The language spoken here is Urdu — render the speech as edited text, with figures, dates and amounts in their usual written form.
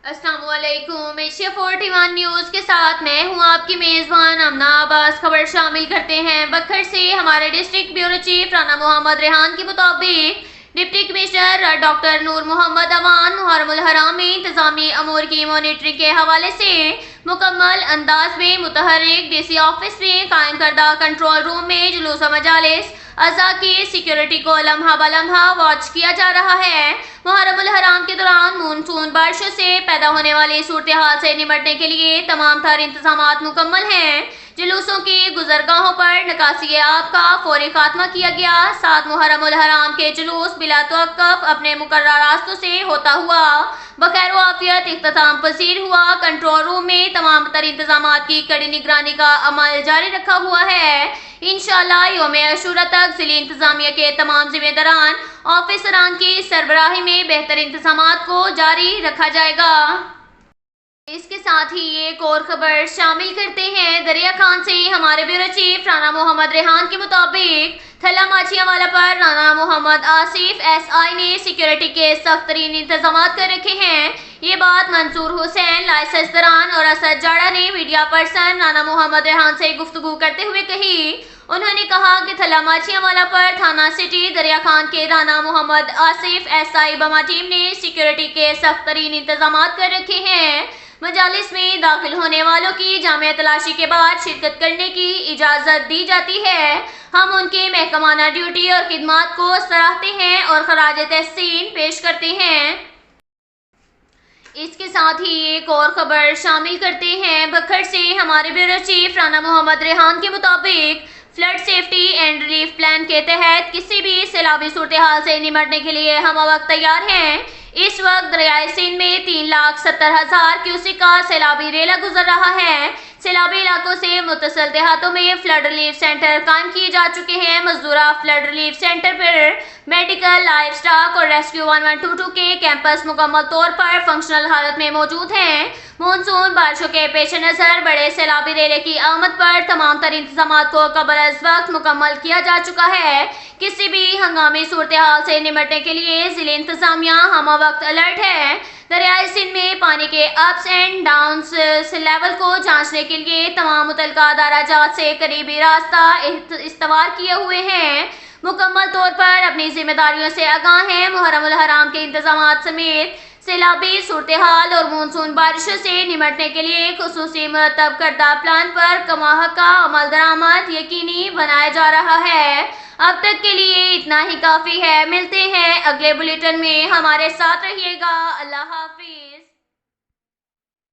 السلام علیکم۔ ایشیا 41 نیوز کے ساتھ میں ہوں آپ کی میزبان امنا عباس۔ خبر شامل کرتے ہیں بکھر سے۔ ہمارے district bureau chief Rana Muhammad Rehan کے مطابق ڈپٹی کمشنر ڈاکٹر نور محمد اوان محرم الحرام میں انتظامی امور کی مانیٹرنگ کے حوالے سے مکمل انداز میں متحرک ڈی سی آفس میں قائم کردہ کنٹرول روم میں جلوس و مجالس اعضاء کی سیکیورٹی کو لمحہ بلمحہ واچ کیا جا رہا ہے۔ محرم الحرام کے دوران مونسون بارشوں سے پیدا ہونے والی صورتحال سے نمٹنے کے لیے تمام تر انتظامات مکمل ہیں۔ جلوسوں کی گزرگاہوں پر نکاسی آب کا فوری خاتمہ کیا گیا۔ 7 محرم الحرام کے جلوس بلا توقف اپنے مقررہ راستوں سے ہوتا ہوا بخیر و عافیت اختتام پذیر ہوا۔ کنٹرول روم میں تمام تر انتظامات کی کڑی نگرانی کا عمل جاری رکھا ہوا ہے۔ انشاءاللہ یوم عاشوراء تک ضلعی انتظامیہ کے تمام ذمہ داران آفیسران کی سربراہی میں بہتر انتظامات کو جاری رکھا جائے گا۔ اس کے ساتھ ہی ایک اور خبر شامل کرتے ہیں دریا خان سے۔ ہمارے بیورو چیف رانا محمد ریحان کے مطابق تھلا ماچھیاں والا پر رانا محمد آصف ایس آئی نے سیکیورٹی کے سخت ترین انتظامات کر رکھے ہیں۔ یہ بات منصور حسین لائسنس دران اور اسد جاڑا نے میڈیا پرسن رانا محمد ریحان سے گفتگو کرتے ہوئے کہی۔ انہوں نے کہا کہ تھلا ماچھیاں والا پر تھانہ سٹی دریا خان کے رانا محمد آصف ایس آئی بما ٹیم نے سیکیورٹی کے سخت ترین انتظامات کر رکھے ہیں۔ مجالس میں داخل ہونے والوں کی جامع تلاشی کے بعد شرکت کرنے کی اجازت دی جاتی ہے۔ ہم ان کی محکمانہ ڈیوٹی اور خدمات کو سراہتے ہیں اور خراج تحسین پیش کرتے ہیں۔ اس کے ساتھ ہی ایک اور خبر شامل کرتے ہیں بکھر سے۔ ہمارے بیورو چیف رانا محمد ریحان کے مطابق flood safety and relief plan کے تحت کسی بھی سیلابی صورتحال سے نمٹنے کے لیے ہم وقت تیار ہیں۔ اس وقت دریائے سندھ میں 3,70,000 کیوسک کا سیلابی ریلا گزر رہا ہے۔ سیلابی علاقوں سے متصل دیہاتوں میں فلڈ ریلیف سینٹر قائم کیے جا چکے ہیں۔ مزدورہ فلڈ ریلیف سینٹر پر میڈیکل، لائف سٹاک اور ریسکیو 1122 کے کیمپس مکمل طور پر فنکشنل حالت میں موجود ہیں۔ مونسون بارشوں کے پیش نظر بڑے سیلابی ریلے کی آمد پر تمام تر انتظامات کو قبل از وقت مکمل کیا جا چکا ہے۔ کسی بھی ہنگامی صورتحال سے نمٹنے کے لیے ضلع انتظامیہ ہم وقت الرٹ ہے۔ دریائے سندھ میں پانی کے اپس اینڈ ڈاؤنز لیول کو جانچنے کے لیے تمام متعلقہ ادارہ جات سے قریبی راستہ استوار کیے ہوئے ہیں۔ مکمل طور پر اپنی ذمہ داریوں سے آگاہ ہیں۔ محرم الحرام کے انتظامات سمیت سیلابی صورتحال اور مونسون بارشوں سے نمٹنے کے لیے خصوصی مرتب کردہ پلان پر کماحقہ عمل درآمد یقینی بنایا جا رہا ہے۔ اب تک کے لیے اتنا ہی کافی ہے۔ ملتے ہیں اگلے بلیٹن میں، ہمارے ساتھ رہیے گا۔ اللہ حافظ۔